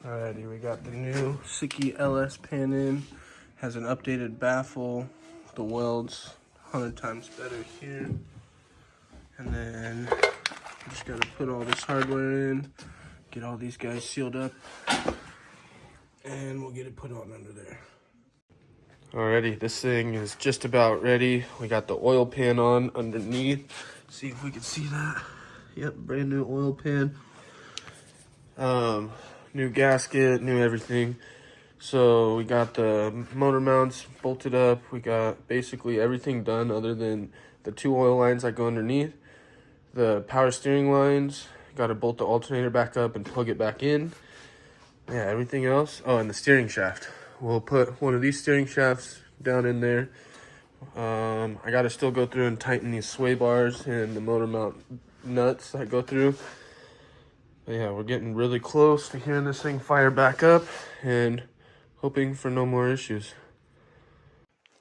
Alrighty, we got the new Sikky LS pan in. Has an updated baffle. The weld's 100 times better here. And then just gotta put all this hardware in, get all these guys sealed up, and we'll get it put on under there. Alrighty, this thing is just about ready. We got the oil pan on underneath. See if we can see that. Yep, brand new oil pan. New gasket, new everything. So we got the motor mounts bolted up. We got basically everything done other than the 2 oil lines that go underneath. The power steering lines, got to bolt the alternator back up and plug it back in. Yeah, everything else. Oh, and the steering shaft. We'll put one of these steering shafts down in there. I got to still go through and tighten these sway bars and the motor mount nuts that go through. But yeah, we're getting really close to hearing this thing fire back up and hoping for no more issues.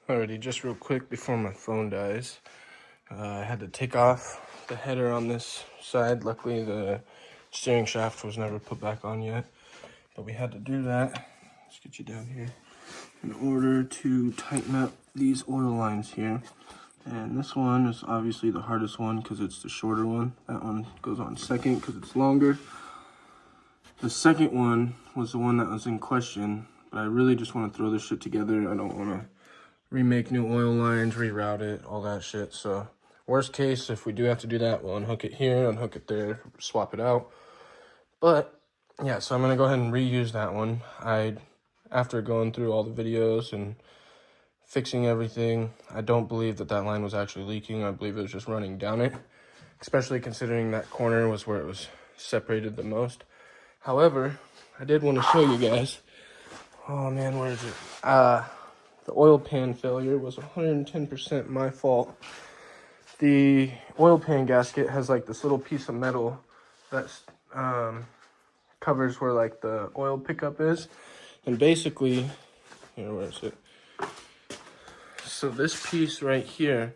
Alrighty, just real quick before my phone dies, I had to take off the header on this side. Luckily, the steering shaft was never put back on yet, but we had to do that. Let's get you down here in order to tighten up these oil lines here. And this one is obviously the hardest one because it's the shorter one. That one goes on second because it's longer. The second one was the one that was in question, but I really just want to throw this shit together. I don't want to remake new oil lines, reroute it, all that shit. So worst case, if we do have to do that, we'll unhook it here, unhook it there, swap it out. But yeah, so I'm going to go ahead and reuse that one. After going through all the videos and fixing everything, I don't believe that line was actually leaking. I believe it was just running down it, especially considering that corner was where it was separated the most. However, I did want to show you guys. Oh man, where is it? The oil pan failure was 110% my fault. The oil pan gasket has like this little piece of metal that covers where like the oil pickup is. And basically, where is it? So this piece right here,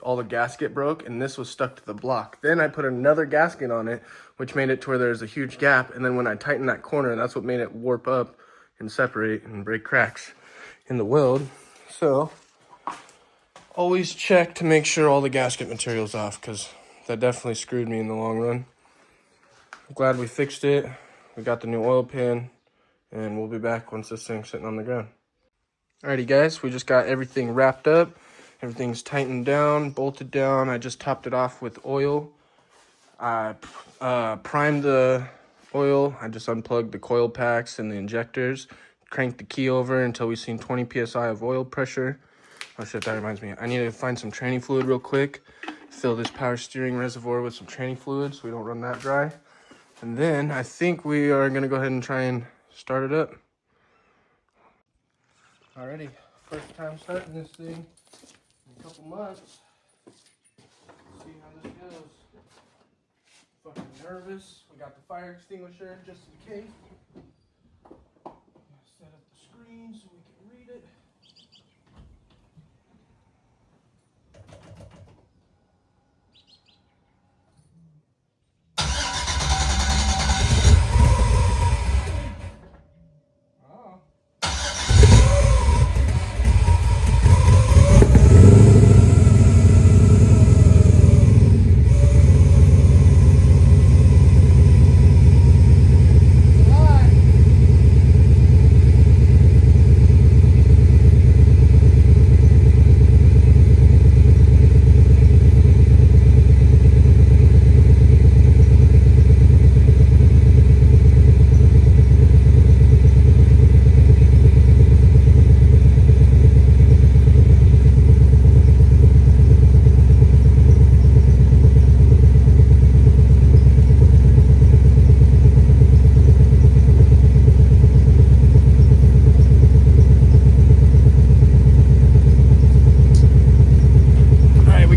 all the gasket broke and this was stuck to the block. Then I put another gasket on it, which made it to where there's a huge gap. And then when I tightened that corner, that's what made it warp up and separate and break cracks in the weld. So always check to make sure all the gasket material's off, because that definitely screwed me in the long run. I'm glad we fixed it. We got the new oil pan, and we'll be back once this thing's sitting on the ground. Alrighty guys, we just got everything wrapped up. Everything's tightened down, bolted down. I just topped it off with oil. I primed the oil. I just unplugged the coil packs and the injectors. Cranked the key over until we seen 20 psi of oil pressure. Oh shit, that reminds me. I need to find some training fluid real quick. Fill this power steering reservoir with some training fluid so we don't run that dry. And then I think we are gonna go ahead and try and start it up. Alrighty, first time starting this thing in a couple months. Let's see how this goes. Fucking nervous. We got the fire extinguisher just in case. Set up the screen so we can read it.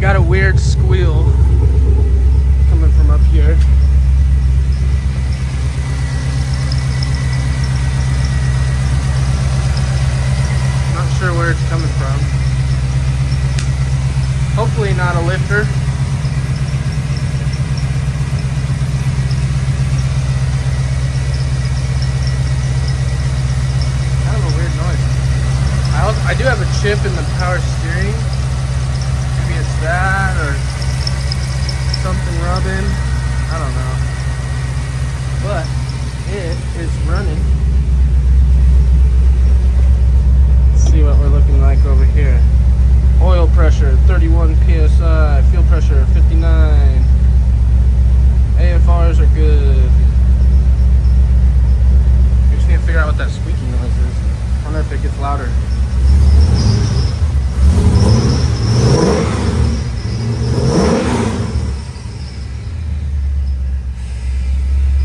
Got a weird squeal coming from up here. Not sure where it's coming from. Hopefully not a lifter. chip in the power steering. Maybe it's that or something rubbing. I don't know. But it is running. Let's see what we're looking like over here. Oil pressure 31 psi, fuel pressure 59. AFRs are good. We just need to figure out what that squeaky noise is. I wonder if it gets louder.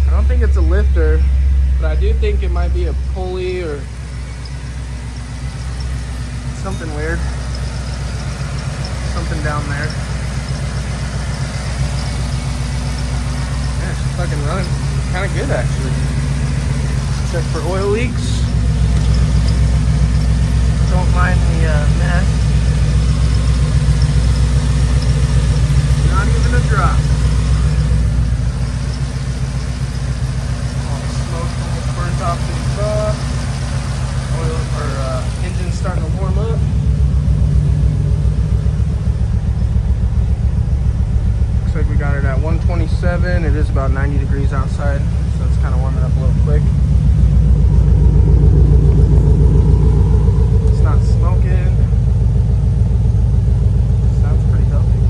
I don't think it's a lifter, but I do think it might be a pulley or something weird. Something down there. Yeah, it's fucking running kind of good actually. Check for oil leaks. Don't mind the mess. Not even a drop. All the smoke almost burnt off the exhaust. Oil or engine's starting to warm up. Looks like we got it at 127. It is about 90 degrees outside, so it's kind of warming up a little quick. It's not smoking. Sounds pretty healthy.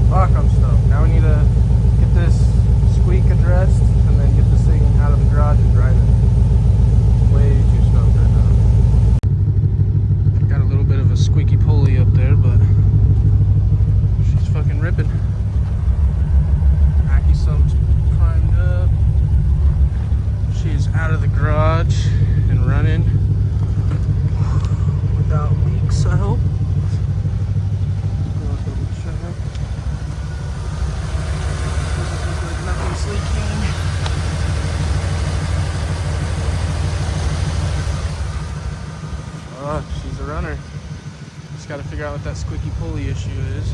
Fuck, I'm stoked. Now we need to get this squeak addressed and then get this thing out of the garage and drive it. Way too stoked right now. Got a little bit of a squeaky pulley up there, but she's fucking ripping. Sumps primed up. She's out of the garage and running without leaks, I hope. Nothing's leaking. Oh, she's a runner. Just gotta figure out what that squeaky pulley issue is.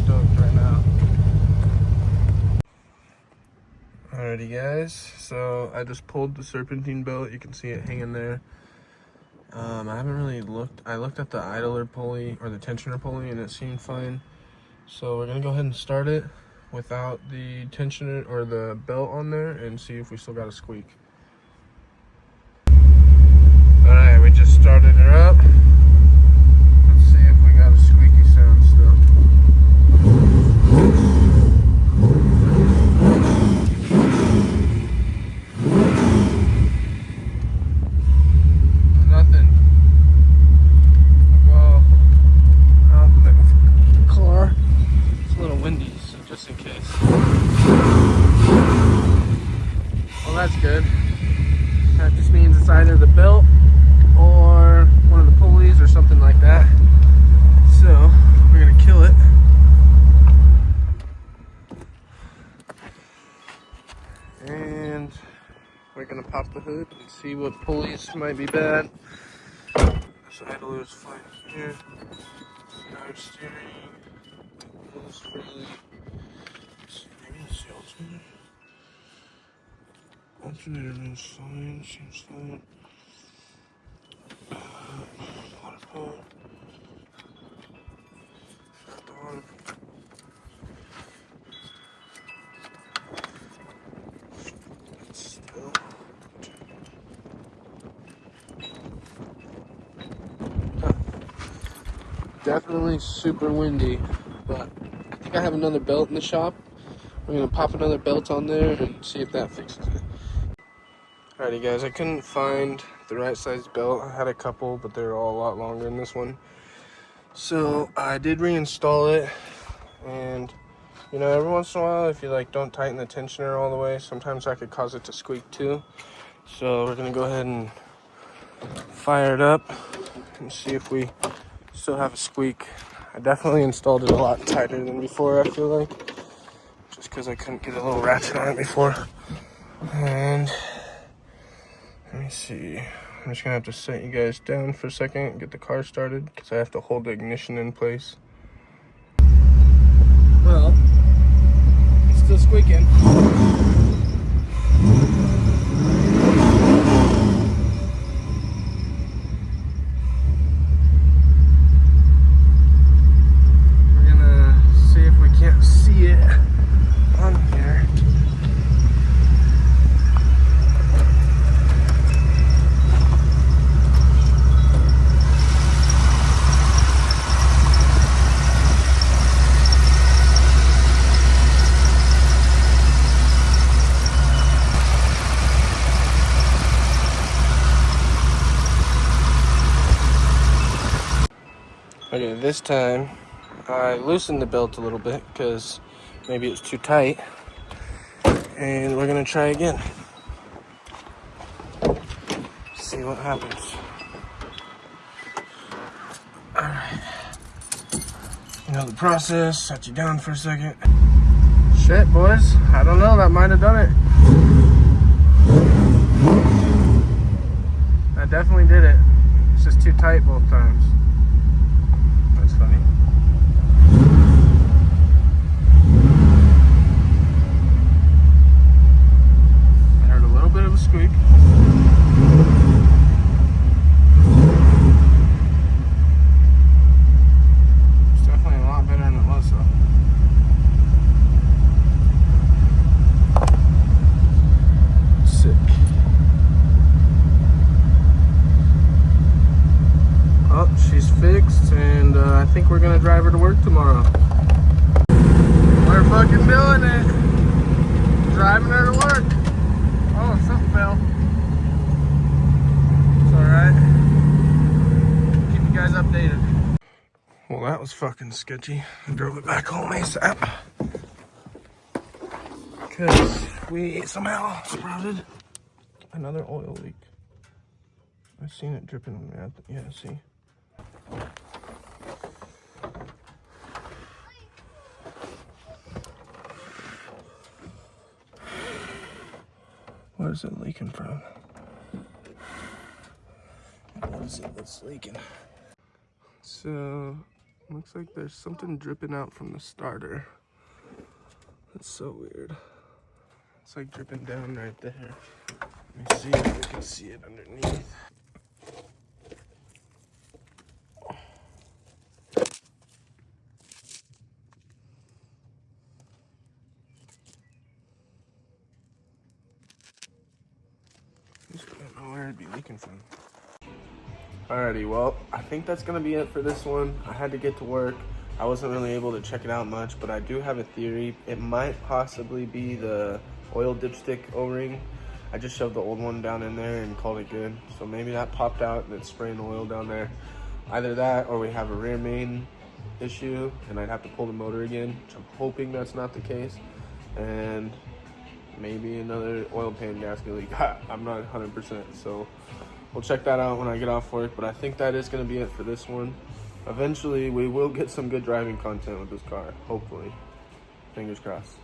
Right now. Alrighty guys, so I just pulled the serpentine belt. You can see it hanging there. I haven't really looked. I looked at the idler pulley or the tensioner pulley and it seemed fine. So we're gonna go ahead and start it without the tensioner or the belt on there and see if we still got a squeak. Alright, we just started her up. Let's see if we got a squeaky sound still. Nothing. Well, out in the car. It's a little windy, so just in case. Well, that's good. That just means it's either the belt or one of the pulleys or something like that. So we're gonna kill it. And we're gonna pop the hood and see what pulleys might be bad. So idler's fine here. Power steering. Pulls fairly. Maybe it's the alternator. Alternator is fine. Seems fine. Water pump. Got the water pump. Definitely super windy, but I think I have another belt in the shop. We're gonna pop another belt on there and see if that fixes it. Alrighty guys, I couldn't find the right size belt. I had a couple, but they're all a lot longer than this one. So I did reinstall it, and you know, every once in a while, if you like don't tighten the tensioner all the way, sometimes that could cause it to squeak too. So we're gonna go ahead and fire it up and see if we still have a squeak. I definitely installed it a lot tighter than before, I feel like, just because I couldn't get a little ratchet on it before. And let me see, I'm just gonna have to set you guys down for a second and get the car started because I have to hold the ignition in place. Well, it's still squeaking. Okay, this time I loosened the belt a little bit because maybe it's too tight. And we're gonna try again. See what happens. Alright. You know the process, set you down for a second. Shit, boys. I don't know, that might have done it. That definitely did it. It's just too tight both times. That's funny. I heard a little bit of a squeak. It's definitely a lot better than it was, though. Sick. Oh, she's fixed, and I think we're gonna drive her to work tomorrow. We're fucking doing it. Driving her to work. Oh, something fell. It's alright. Keep you guys updated. Well, that was fucking sketchy. I drove it back home ASAP. Because we somehow sprouted another oil leak. I've seen it dripping on there. Yeah, see. What is it leaking from? What is it that's leaking? So, looks like there's something dripping out from the starter. That's so weird. It's like dripping down right there. Let me see if we can see it underneath. I just don't know where it'd be leaking from. Alrighty, well, I think that's gonna be it for this one. I had to get to work. I wasn't really able to check it out much, but I do have a theory. It might possibly be the oil dipstick O-ring. I just shoved the old one down in there and called it good. So maybe that popped out and it's spraying oil down there. Either that or we have a rear main issue and I'd have to pull the motor again, which I'm hoping that's not the case. And maybe another oil pan gasket leak. I'm not 100%, so we'll check that out when I get off work, but I think that is going to be it for this one. Eventually, we will get some good driving content with this car, hopefully. Fingers crossed.